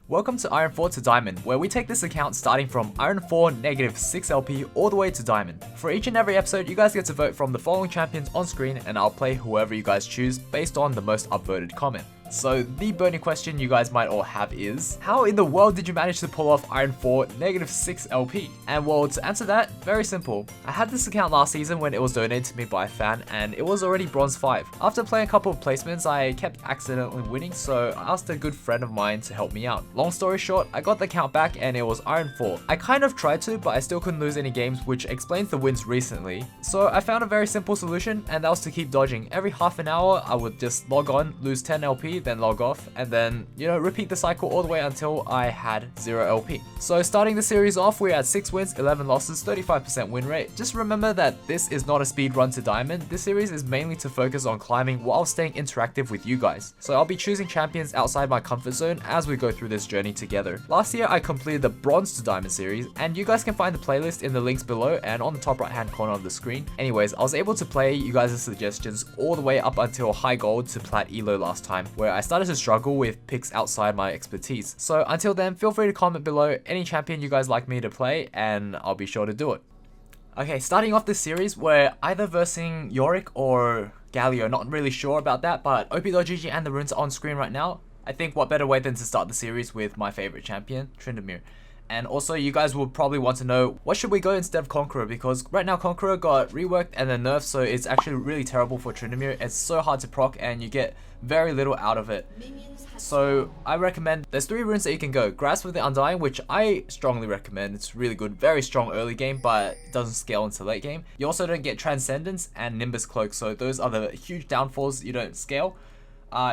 Welcome to Iron 4 to Diamond, where we take this account starting from Iron 4 -6 LP all the way to Diamond. For each and every episode, you guys get to vote from the following champions on screen, and I'll play whoever you guys choose based on the most upvoted comment. So the burning question you guys might all have is, how in the world did you manage to pull off Iron 4 -6 LP? And well, to answer that, very simple. I had this account last season when it was donated to me by a fan, and it was already Bronze 5. After playing a couple of placements, I kept accidentally winning, so I asked a good friend of mine to help me out. Long story short, I got the account back and it was Iron 4. I kind of tried to, but I still couldn't lose any games, which explains the wins recently. So I found a very simple solution, and that was to keep dodging. Every half an hour, I would just log on, lose 10 LP, then log off, and then, repeat the cycle all the way until I had 0 LP. So starting the series off, we're at 6 wins, 11 losses, 35% win rate. Just remember that this is not a speed run to Diamond. This series is mainly to focus on climbing while staying interactive with you guys. So I'll be choosing champions outside my comfort zone as we go through this journey together. Last year, I completed the Bronze to Diamond series, and you guys can find the playlist in the links below and on the top right hand corner of the screen. Anyways, I was able to play you guys' suggestions all the way up until High Gold to Plat Elo last time, where I started to struggle with picks outside my expertise. So until then, feel free to comment below any champion you guys like me to play, and I'll be sure to do it. Okay, starting off this series, we're either versing Yorick or Galio, not really sure about that, but op.gg and the runes are on screen right now. I think what better way than to start the series with my favorite champion, Tryndamere. And also, you guys will probably want to know, what should we go instead of Conqueror? Because right now Conqueror got reworked and then nerfed, so it's actually really terrible for Tryndamere. It's so hard to proc and you get very little out of it. So I recommend, there's 3 runes that you can go. Grasp with the Undying, which I strongly recommend. It's really good, very strong early game, but it doesn't scale into late game. You also don't get Transcendence and Nimbus Cloak, so those are the huge downfalls you don't scale.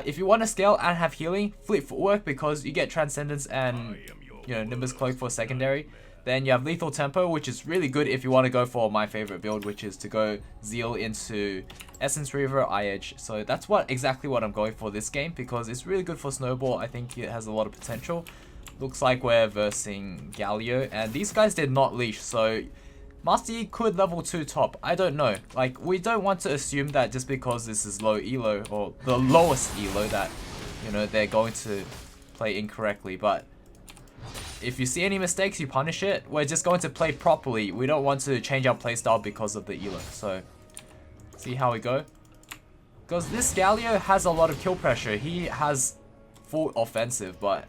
If you want to scale and have healing, Fleet Footwork, because you get Transcendence and Nimbus Cloak for secondary. Then you have Lethal Tempo, which is really good if you want to go for my favorite build, which is to go Zeal into Essence Reaver, Eye-Edge. So that's exactly what I'm going for this game, because it's really good for Snowball. I think it has a lot of potential. Looks like we're versing Galio, and these guys did not leash, so Master Yi could level 2 top. I don't know. Like, we don't want to assume that just because this is low elo, or the lowest elo, that, they're going to play incorrectly, but if you see any mistakes, you punish it. We're just going to play properly. We don't want to change our playstyle because of the elo. So, see how we go. Because this Galio has a lot of kill pressure. He has full offensive, but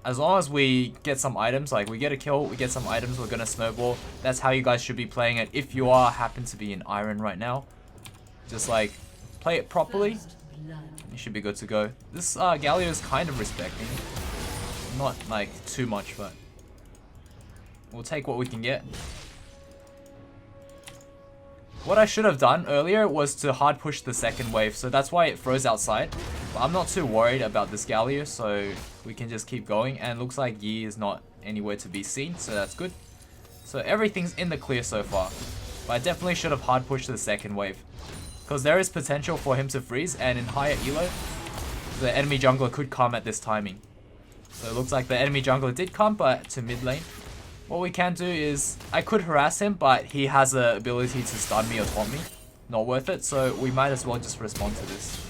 as long as we get some items, like we get a kill, we get some items, we're gonna snowball. That's how you guys should be playing it if you happen to be in Iron right now. Just like, play it properly. You should be good to go. This Galio is kind of respecting. Not like too much, but we'll take what we can get. What I should have done earlier was to hard push the second wave, so that's why it froze outside. But I'm not too worried about this Galio, so we can just keep going. And looks like Yi is not anywhere to be seen, so that's good. So everything's in the clear so far. But I definitely should have hard pushed the second wave, because there is potential for him to freeze, and in higher elo, the enemy jungler could come at this timing. So it looks like the enemy jungler did come, but to mid lane. What we can do is, I could harass him, but he has the ability to stun me or taunt me. Not worth it, so we might as well just respond to this.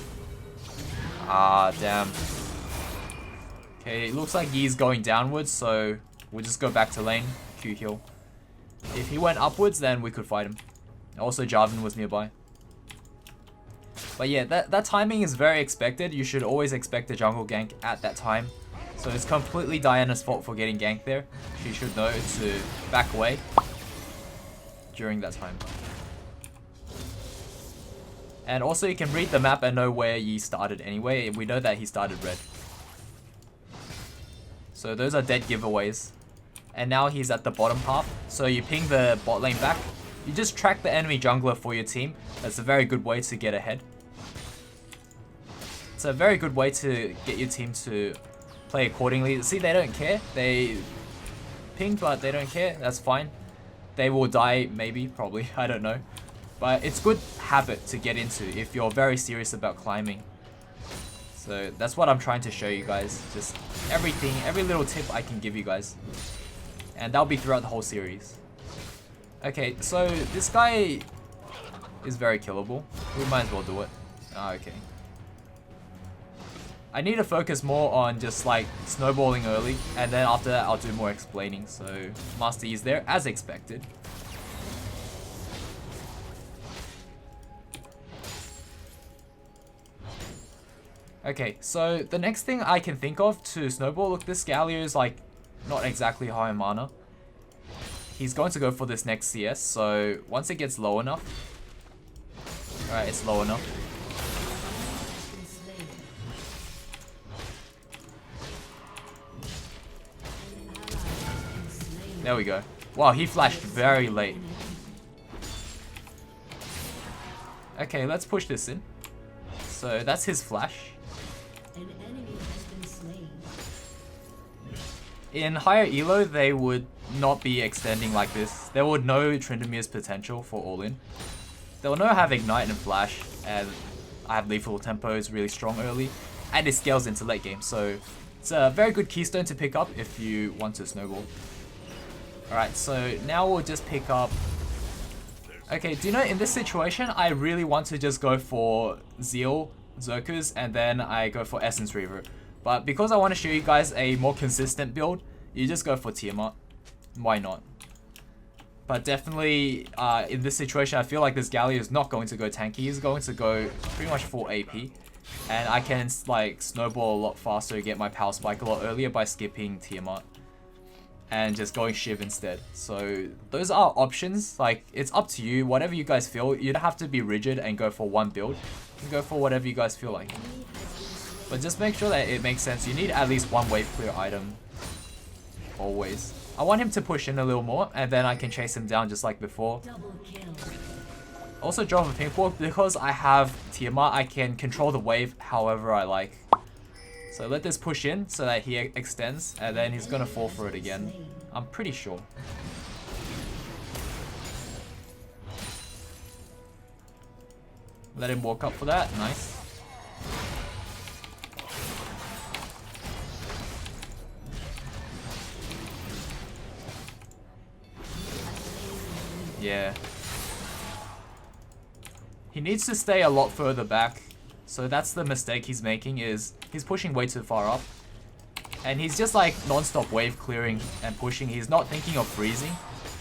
Ah, damn. Okay, it looks like Yi's going downwards, so we'll just go back to lane, Q heal. If he went upwards, then we could fight him. Also, Jarvan was nearby. But yeah, that timing is very expected. You should always expect a jungle gank at that time. So it's completely Diana's fault for getting ganked there. She should know to back away during that time. And also you can read the map and know where Yi started anyway. We know that he started red. So those are dead giveaways. And now he's at the bottom half. So you ping the bot lane back. You just track the enemy jungler for your team. That's a very good way to get ahead. It's a very good way to get your team to play accordingly. See, they don't care. They ping, but they don't care. That's fine. They will die, maybe, probably. I don't know. But it's good habit to get into if you're very serious about climbing. So that's what I'm trying to show you guys. Just everything, every little tip I can give you guys. And that'll be throughout the whole series. Okay, so this guy is very killable. We might as well do it. Ah, okay. I need to focus more on just like snowballing early, and then after that I'll do more explaining. So Master Yi is there as expected. Okay, so the next thing I can think of to snowball, look, this Galio is like not exactly high mana. He's going to go for this next CS, so once it gets low enough, alright, it's low enough. There we go. Wow, he flashed very late. Okay, let's push this in. So that's his flash. In higher elo, they would not be extending like this. They would know Tryndamere's potential for all-in. They'll know I have Ignite and Flash, and I have Lethal Tempo is really strong early, and it scales into late game, so it's a very good keystone to pick up if you want to snowball. Alright, so now we'll just pick up... Okay, do you know, in this situation, I really want to just go for Zeal, Zerkus, and then I go for Essence Reaver. But because I want to show you guys a more consistent build, you just go for Tiamat. Why not? But definitely, in this situation, I feel like this Galio is not going to go tanky. He's going to go pretty much full AP. And I can like snowball a lot faster, get my power spike a lot earlier by skipping Tiamat. And just going Shiv instead. So those are options. Like, it's up to you. Whatever you guys feel. You don't have to be rigid and go for one build. You can go for whatever you guys feel like. But just make sure that it makes sense. You need at least one wave clear item. Always. I want him to push in a little more, and then I can chase him down just like before. Also drop a pink wall, because I have Tiamat, I can control the wave however I like. So let this push in so that he extends, and then he's gonna fall for it again. I'm pretty sure. Let him walk up for that. Nice. Yeah. He needs to stay a lot further back. So that's the mistake he's making, is he's pushing way too far up. And he's just like non-stop wave clearing and pushing. He's not thinking of freezing.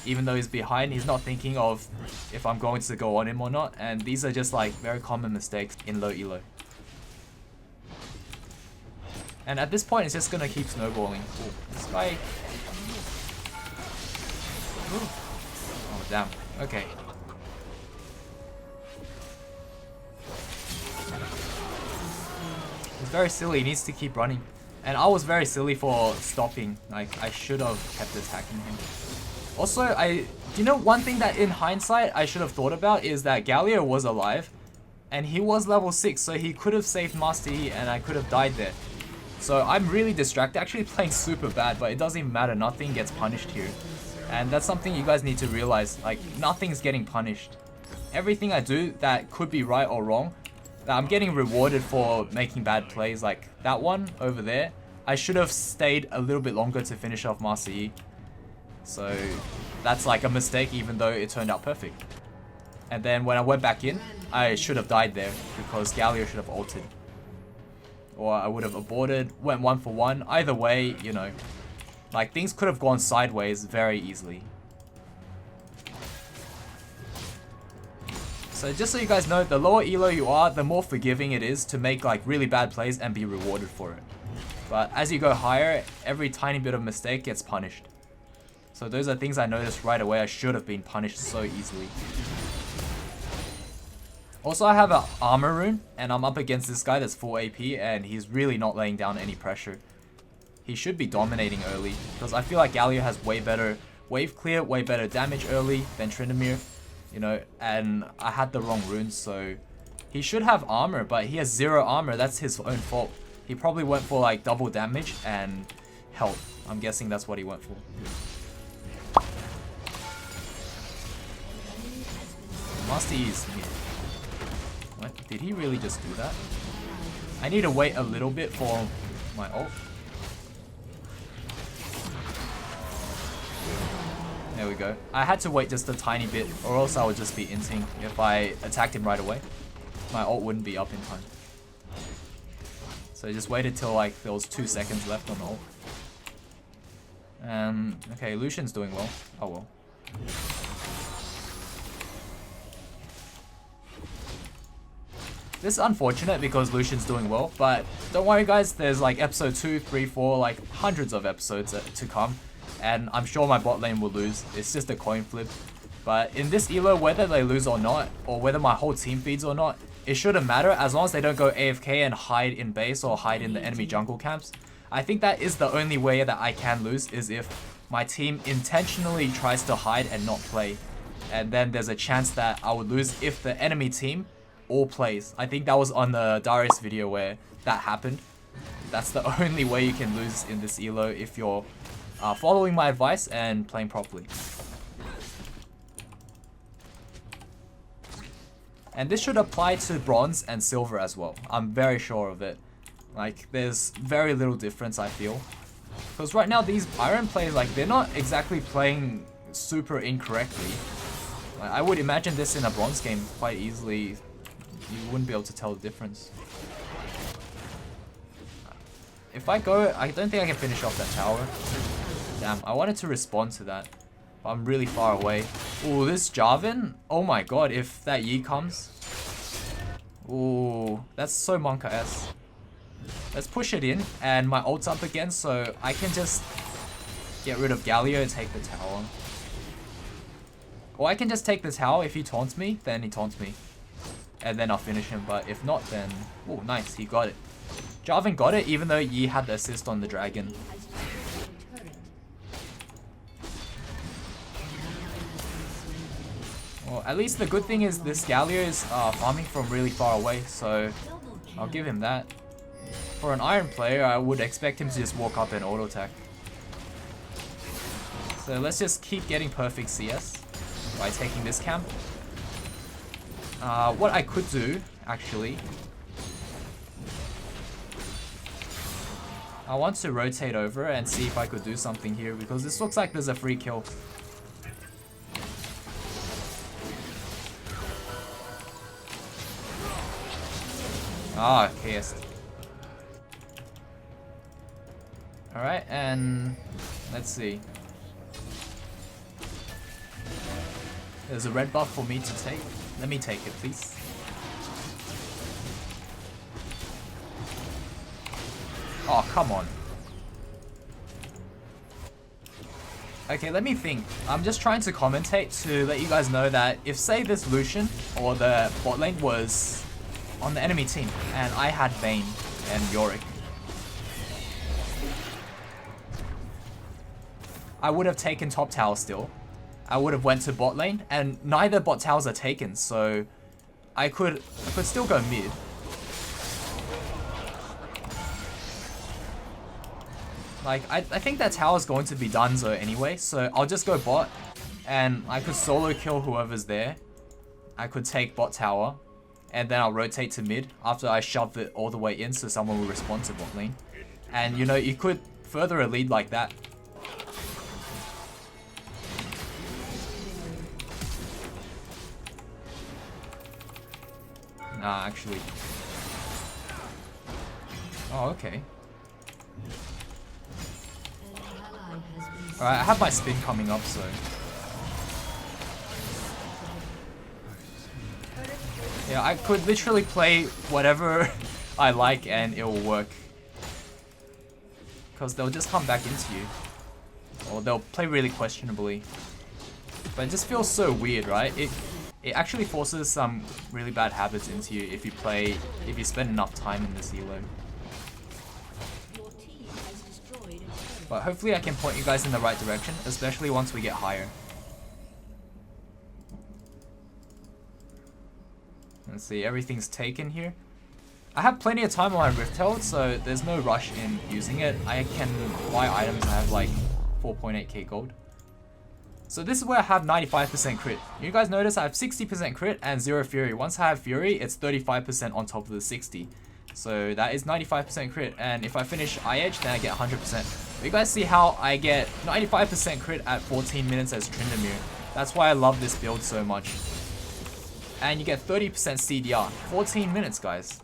Even though he's behind, he's not thinking of if I'm going to go on him or not. And these are just like very common mistakes in low elo. And at this point, it's just gonna keep snowballing. Ooh, this guy... Ooh. Oh, damn. Okay. It's very silly. He needs to keep running. And I was very silly for stopping. Like, I should have kept attacking him. Also, you know, one thing that in hindsight I should have thought about is that Galio was alive. And he was level 6, so he could have saved Master Yi and I could have died there. So I'm really distracted. Actually playing super bad, but it doesn't even matter. Nothing gets punished here. And that's something you guys need to realize. Like, nothing's getting punished. Everything I do that could be right or wrong, that I'm getting rewarded for making bad plays. Like that one over there, I should have stayed a little bit longer to finish off Master Yi. So that's like a mistake, even though it turned out perfect. And then when I went back in, I should have died there because Galio should have ulted. Or I would have aborted, went 1 for 1. Either way, you know, like things could have gone sideways very easily. So just so you guys know, the lower elo you are, the more forgiving it is to make like really bad plays and be rewarded for it. But as you go higher, every tiny bit of mistake gets punished. So those are things I noticed right away. I should have been punished so easily. Also, I have an armor rune, and I'm up against this guy that's full AP, and he's really not laying down any pressure. He should be dominating early, because I feel like Galio has way better wave clear, way better damage early than Tryndamere, you know, and I had the wrong runes, so he should have armor, but he has 0 armor. That's his own fault. He probably went for like double damage and health. I'm guessing that's what he went for. Master Yi is here. What? Did he really just do that? I need to wait a little bit for my ult. There we go. I had to wait just a tiny bit, or else I would just be inting. If I attacked him right away, my ult wouldn't be up in time. So just waited till like there was 2 seconds left on the ult. Okay, Lucian's doing well. Oh well. This is unfortunate because Lucian's doing well, but don't worry guys, there's like episode 2, 3, 4, like hundreds of episodes to come, and I'm sure my bot lane will lose. It's just a coin flip. But in this elo, whether they lose or not, or whether my whole team feeds or not, it shouldn't matter as long as they don't go AFK and hide in base or hide in the enemy jungle camps. I think that is the only way that I can lose, is if my team intentionally tries to hide and not play. And then there's a chance that I would lose if the enemy team all plays. I think that was on the Darius video where that happened. That's the only way you can lose in this elo, if you're following my advice and playing properly. And this should apply to bronze and silver as well. I'm very sure of it. Like, there's very little difference, I feel. Because right now these iron players, like, they're not exactly playing super incorrectly. Like, I would imagine this in a bronze game quite easily. You wouldn't be able to tell the difference. If I go, I don't think I can finish off that tower. Damn, I wanted to respond to that. But I'm really far away. Ooh, this Jarvan? Oh my god, if that Yi comes. Ooh, that's so Monka-esque. Let's push it in, and my ult's up again, so I can just get rid of Galio and take the tower. Or I can just take the tower. If he taunts me, then he taunts me. And then I'll finish him, but if not, then... Oh, nice, he got it. Jarvan got it, even though Yi had the assist on the dragon. Well, at least the good thing is this Galio is farming from really far away, so I'll give him that. For an iron player, I would expect him to just walk up and auto attack. So let's just keep getting perfect CS by taking this camp. What I could do, actually, I want to rotate over and see if I could do something here, because this looks like there's a free kill. Ah, KS. Alright, and let's see. There's a red buff for me to take. Let me take it, please. Oh, come on. Okay, let me think. I'm just trying to commentate to let you guys know that if, say, this Lucian or the bot lane was on the enemy team and I had Vayne and Yorick, I would have taken top tower still. I would have went to bot lane, and neither bot towers are taken, so I could still go mid. Like, I think that tower's going to be donezo anyway, so I'll just go bot, and I could solo kill whoever's there. I could take bot tower, and then I'll rotate to mid after I shove it all the way in so someone will respond to bot lane. And, you know, you could further a lead like that. Nah, actually. Oh, okay. Alright, I have my spin coming up, so... Yeah, I could literally play whatever I like and it will work. Because they'll just come back into you. Or they'll play really questionably. But it just feels so weird, right? It actually forces some really bad habits into you if you spend enough time in this elo. But hopefully I can point you guys in the right direction, especially once we get higher. Let's see, everything's taken here. I have plenty of time on my Rift Herald, so there's no rush in using it. I can buy items, I have like 4.8k gold. So this is where I have 95% crit. You guys notice I have 60% crit and 0 fury. Once I have fury, it's 35% on top of the 60. So that is 95% crit, and if I finish IH, then I get 100%. You guys see how I get 95% crit at 14 minutes as Tryndamere. That's why I love this build so much. And you get 30% CDR. 14 minutes, guys.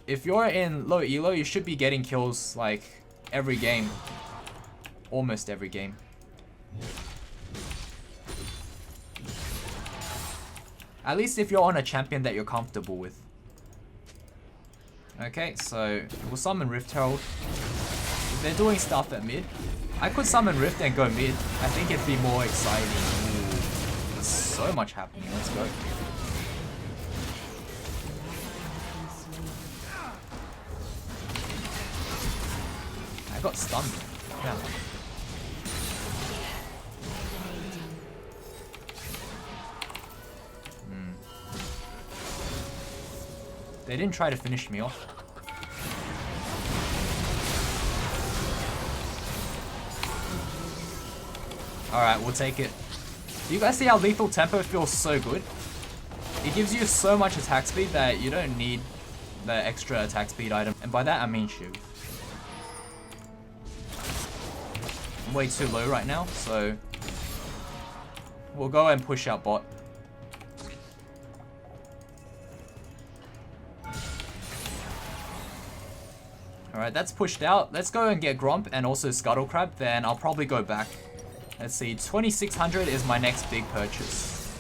if you're in low elo, you should be getting kills like every game. Almost every game. At least if you're on a champion that you're comfortable with. Okay, so we'll summon Rift Herald. If they're doing stuff at mid, I could summon Rift and go mid. I think it'd be more exciting. Ooh, there's so much happening. Let's go. I got stunned. Yeah. They didn't try to finish me off. Alright, we'll take it. Do you guys see how lethal tempo feels so good? It gives you so much attack speed that you don't need the extra attack speed item. And by that I mean shield. I'm way too low right now, so we'll go and push out bot. Alright, that's pushed out. Let's go and get Gromp and also Scuttle Crab, then I'll probably go back. Let's see, 2600 is my next big purchase.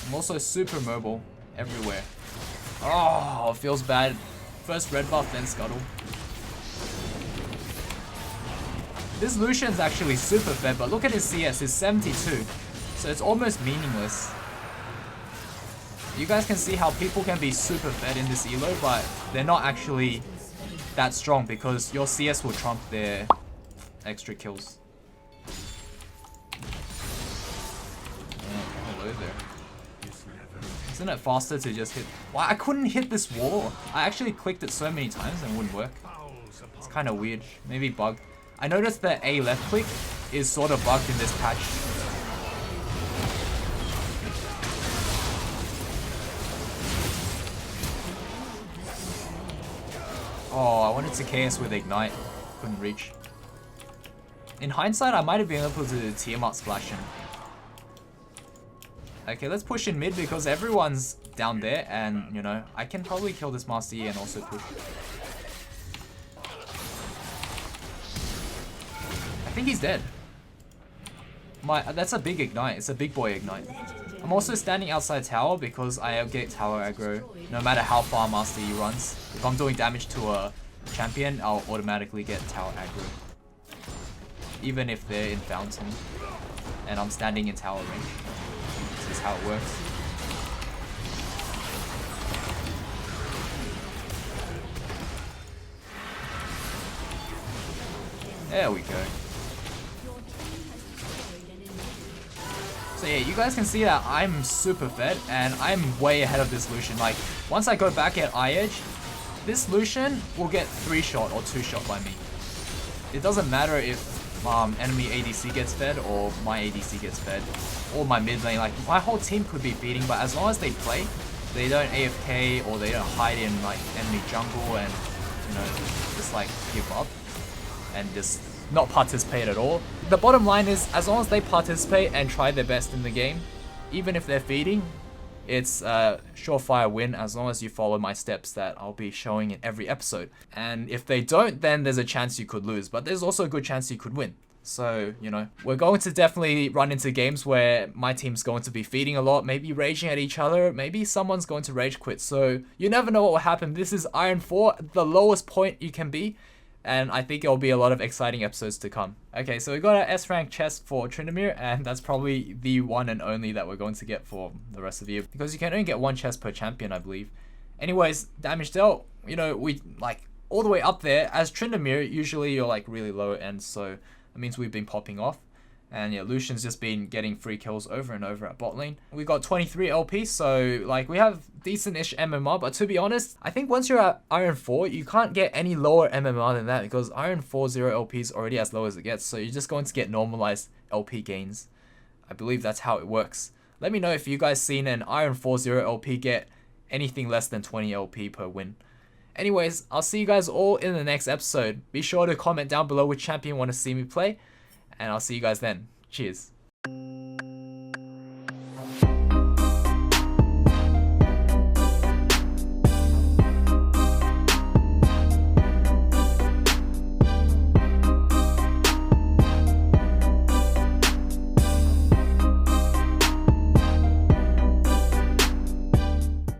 I'm also super mobile everywhere. Oh, it feels bad. First red buff, then Scuttle. This Lucian's actually super fed, but look at his CS, it's 72. So it's almost meaningless. You guys can see how people can be super fed in this elo, but they're not actually that strong because your CS will trump their extra kills. Oh, hello there. Isn't it faster to just hit? Why I couldn't hit this wall? I actually clicked it so many times and it wouldn't work. It's kind of weird. Maybe bugged. I noticed that A left click is sort of bugged in this patch. Oh, I wanted to KS with Ignite. Couldn't reach. In hindsight, I might have been able to Tiamat splash him. Okay, let's push in mid because everyone's down there and, you know, I can probably kill this Master Yi and also push. I think he's dead. That's a big Ignite. It's a big boy Ignite. I'm also standing outside tower because I get tower aggro no matter how far Master Yi runs. If I'm doing damage to a champion, I'll automatically get tower aggro. Even if they're in fountain and I'm standing in tower range. This is how it works. There we go. So yeah, you guys can see that I'm super fed and I'm way ahead of this Lucian. Like, once I go back at eye edge, this Lucian will get 3-shot or 2-shot by me. It doesn't matter if enemy ADC gets fed or my ADC gets fed or my mid lane. Like, my whole team could be feeding, but as long as they play, they don't AFK or they don't hide in like enemy jungle and, you know, just like give up and just not participate at all. The bottom line is, as long as they participate and try their best in the game, even if they're feeding, it's a surefire win as long as you follow my steps that I'll be showing in every episode. And if they don't, then there's a chance you could lose, but there's also a good chance you could win. So, you know, we're going to definitely run into games where my team's going to be feeding a lot, maybe raging at each other, maybe someone's going to rage quit. So you never know what will happen. This is Iron 4, the lowest point you can be. And I think it'll be a lot of exciting episodes to come. Okay, so we got our S rank chest for Tryndamere, and that's probably the one and only that we're going to get for the rest of the year, because you can only get one chest per champion, I believe. Anyways, damage dealt, you know, we like all the way up there. As Tryndamere, usually you're like really low end, so that means we've been popping off. And yeah, Lucian's just been getting free kills over and over at bot lane. We got 23 LP, so like we have decent-ish MMR, but to be honest, I think once you're at Iron 4, you can't get any lower MMR than that because Iron 4 0 LP is already as low as it gets, so you're just going to get normalized LP gains. I believe that's how it works. Let me know if you guys seen an Iron 4 0 LP get anything less than 20 LP per win. Anyways, I'll see you guys all in the next episode. Be sure to comment down below which champion you want to see me play, and I'll see you guys then. Cheers.